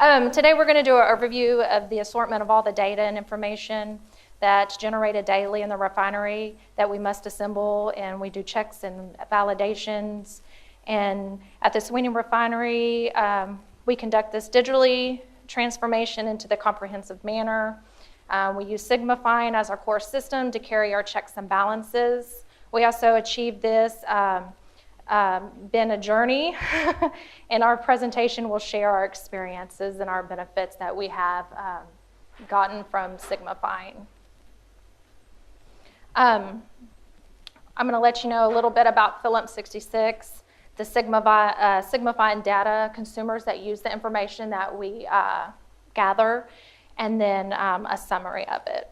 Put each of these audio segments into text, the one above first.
Today we're going to do an overview of the assortment of all the data and information that's generated daily in the refinery that we must assemble, and we do checks and validations. And at the Sweeny Refinery, we conduct this digitally, transformation into the comprehensive manner. We use Sigmafine as our core system to carry our checks and balances. We also achieved this, been a journey, and our presentation will share our experiences and our benefits that we have gotten from Sigmafine. I'm going to let you know a little bit about Phillips 66, the Sigmafine data consumers that use the information that we gather, and then a summary of it.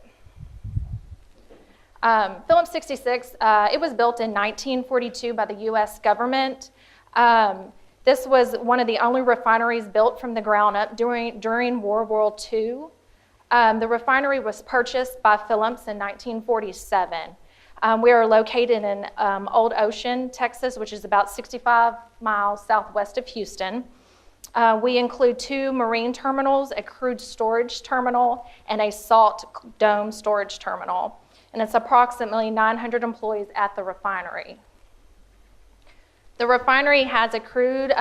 Phillips 66, it was built in 1942 by the U.S. government. This was one of the only refineries built from the ground up during World War II. The refinery was purchased by Phillips in 1947. We are located in Old Ocean, Texas, which is about 65 miles southwest of Houston. We include 2 marine terminals, a crude storage terminal, and a salt dome storage terminal. And it's approximately 900 employees at the refinery. The refinery has a crude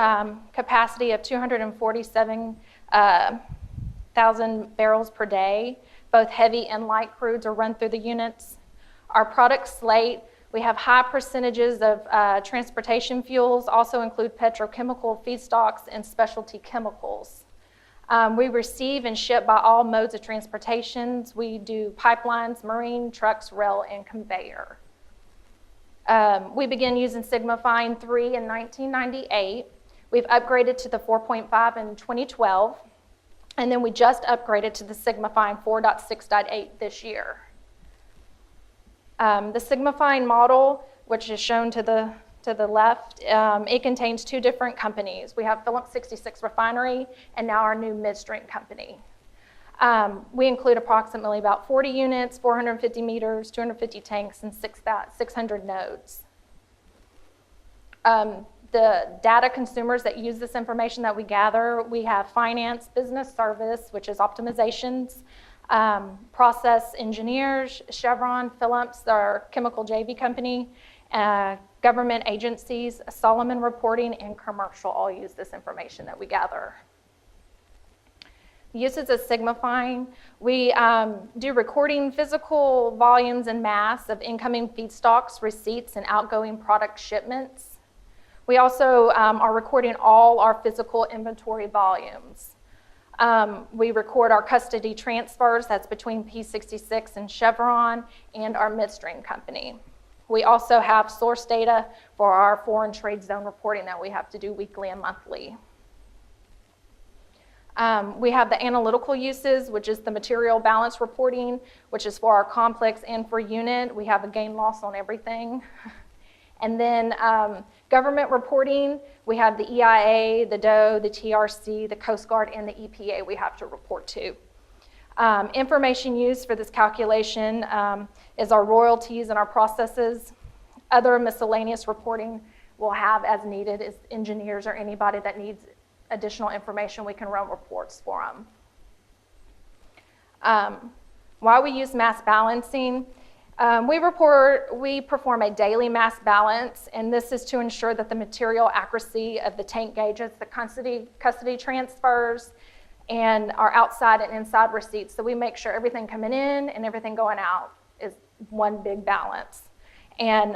capacity of 247,000 barrels per day. Both heavy and light crudes are run through the units. Our product slate, we have high percentages of transportation fuels, also include petrochemical feedstocks and specialty chemicals. We receive and ship by all modes of transportations. We do pipelines, marine, trucks, rail, and conveyor. We began using Sigmafine 3 in 1998. We've upgraded to the 4.5 in 2012, and then we just upgraded to the Sigmafine 4.6.8 this year. The Sigmafine model, which is shown to the left, it contains 2 different companies. We have Phillips 66 Refinery and now our new midstream company. We include approximately about 40 units, 450 meters, 250 tanks, and 600 nodes. The data consumers that use this information that we gather, we have finance, business service, which is optimizations, process engineers, Chevron, Phillips, our chemical JV company, government agencies, Solomon Reporting, and commercial all use this information that we gather. Uses of Sigmafine, we do recording physical volumes and mass of incoming feedstocks, receipts, and outgoing product shipments. We also are recording all our physical inventory volumes. We record our custody transfers, that's between P66 and Chevron, and our midstream company. We also have source data for our foreign trade zone reporting that we have to do weekly and monthly. We have the analytical uses, which is the material balance reporting, which is for our complex and for unit. We have a gain loss on everything. And then government reporting, we have the EIA, the DOE, the TRC, the Coast Guard, and the EPA we have to report to. Information used for this calculation is our royalties and our processes. Other miscellaneous reporting we'll have as needed is engineers or anybody that needs additional information, we can run reports for them. While we use mass balancing, we perform a daily mass balance, and this is to ensure that the material accuracy of the tank gauges, the custody transfers, and our outside and inside receipts. So we make sure everything coming in and everything going out is one big balance. And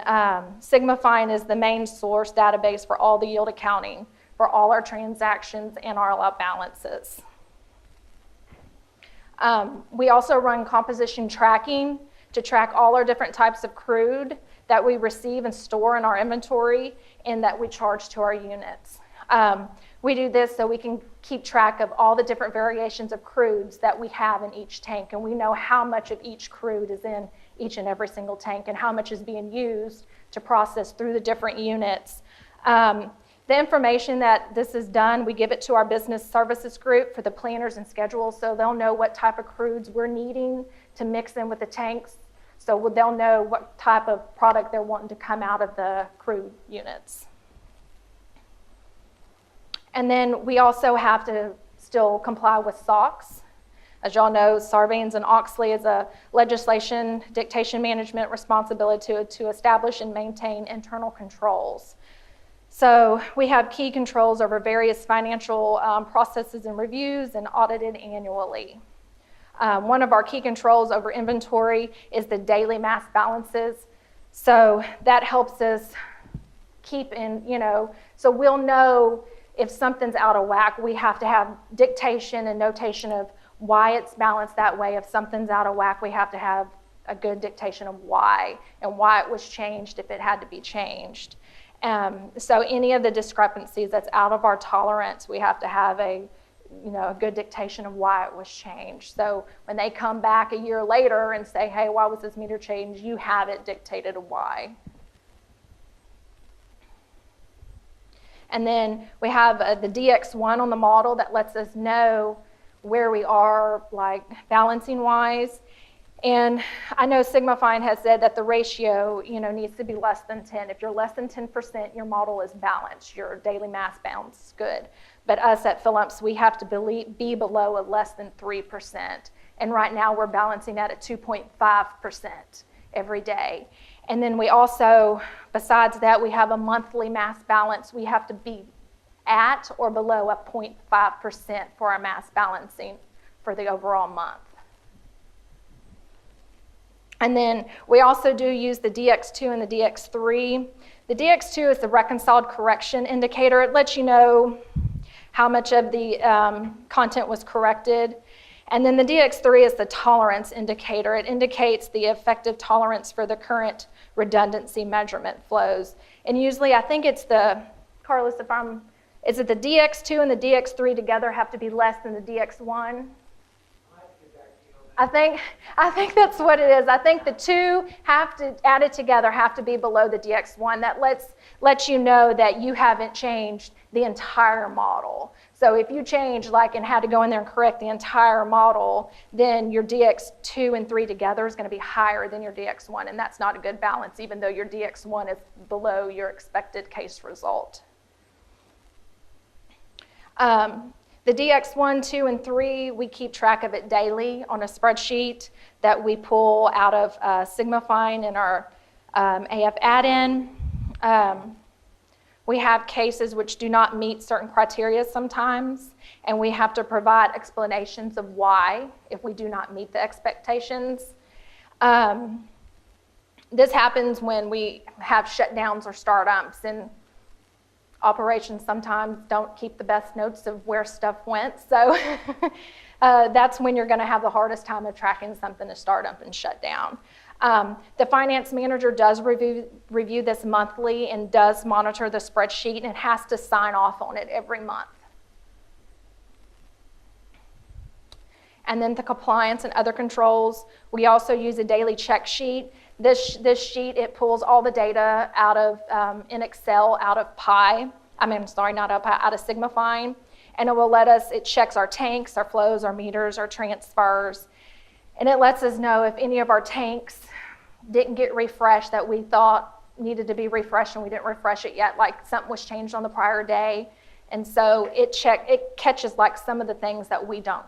Sigmafine is the main source database for all the yield accounting for all our transactions and our allowed balances. We also run composition tracking to track all our different types of crude that we receive and store in our inventory and that we charge to our units. We do this so we can keep track of all the different variations of crudes that we have in each tank, and we know how much of each crude is in each and every single tank and how much is being used to process through the different units. The information that this is done, we give it to our business services group for the planners and schedules, so they'll know what type of crudes we're needing to mix in with the tanks, so they'll know what type of product they're wanting to come out of the crude units. And then we also have to still comply with SOX. As y'all know, Sarbanes-Oxley is a legislation dictation management responsibility to establish and maintain internal controls. So we have key controls over various financial processes and reviews and audited annually. One of our key controls over inventory is the daily mass balances. So that helps us keep in, so we'll know if something's out of whack. We have to have dictation and notation of why it's balanced that way. If something's out of whack, we have to have a good dictation of why and why it was changed if it had to be changed. So any of the discrepancies that's out of our tolerance, we have to have a good dictation of why it was changed. So when they come back a year later and say, hey, why was this meter changed? You have it dictated of why. And then we have the DX1 on the model that lets us know where we are, like balancing wise. And I know Sigmafine has said that the ratio, needs to be less than 10. If you're less than 10%, your model is balanced. Your daily mass balance is good. But us at Phillips, we have to be below a less than 3%. And right now we're balancing that at 2.5% every day. And then we also, besides that, we have a monthly mass balance. We have to be at or below a 0.5% for our mass balancing for the overall month. And then we also do use the DX2 and the DX3. The DX2 is the reconciled correction indicator. It lets you know how much of the content was corrected. And then the DX3 is the tolerance indicator. It indicates the effective tolerance for the current redundancy measurement flows. And usually I think it's Carlos, is it the DX2 and the DX3 together have to be less than the DX1? I think that's what it is. I think the two added together have to be below the DX1. That lets you know that you haven't changed the entire model. So if you change and had to go in there and correct the entire model, then your DX2 and 3 together is going to be higher than your DX1, and that's not a good balance, even though your DX1 is below your expected case result. The DX1, 2, and 3, we keep track of it daily on a spreadsheet that we pull out of Sigmafine in our AF add-in. We have cases which do not meet certain criteria sometimes, and we have to provide explanations of why if we do not meet the expectations. This happens when we have shutdowns or startups, and operations sometimes don't keep the best notes of where stuff went. So that's when you're going to have the hardest time of tracking something to start up and shut down. The finance manager does review this monthly and does monitor the spreadsheet, and it has to sign off on it every month. And then the compliance and other controls, we also use a daily check sheet. This sheet, it pulls all the data out of, in Excel, out of out of Sigmafine, and it checks our tanks, our flows, our meters, our transfers, and it lets us know if any of our tanks didn't get refreshed that we thought needed to be refreshed and we didn't refresh it yet, like something was changed on the prior day. And so it catches some of the things that we don't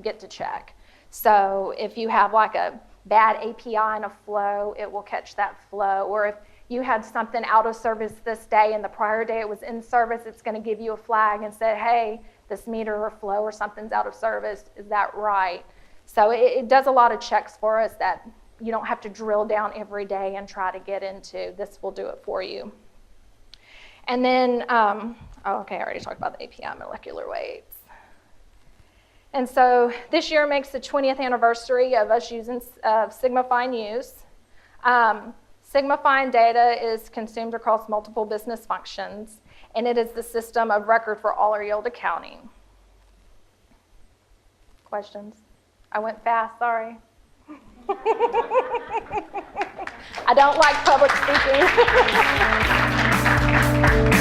get to check. So if you have a bad API in a flow, it will catch that flow. Or if you had something out of service this day and the prior day it was in service, it's going to give you a flag and say, hey, this meter or flow or something's out of service. Is that right? So it does a lot of checks for us that you don't have to drill down every day and try to get into. This will do it for you. And then, I already talked about the API molecular weights. And so this year makes the 20th anniversary of us using Sigmafine use. Sigmafine data is consumed across multiple business functions, and it is the system of record for all our yield accounting. Questions? I went fast, sorry. I don't like public speaking.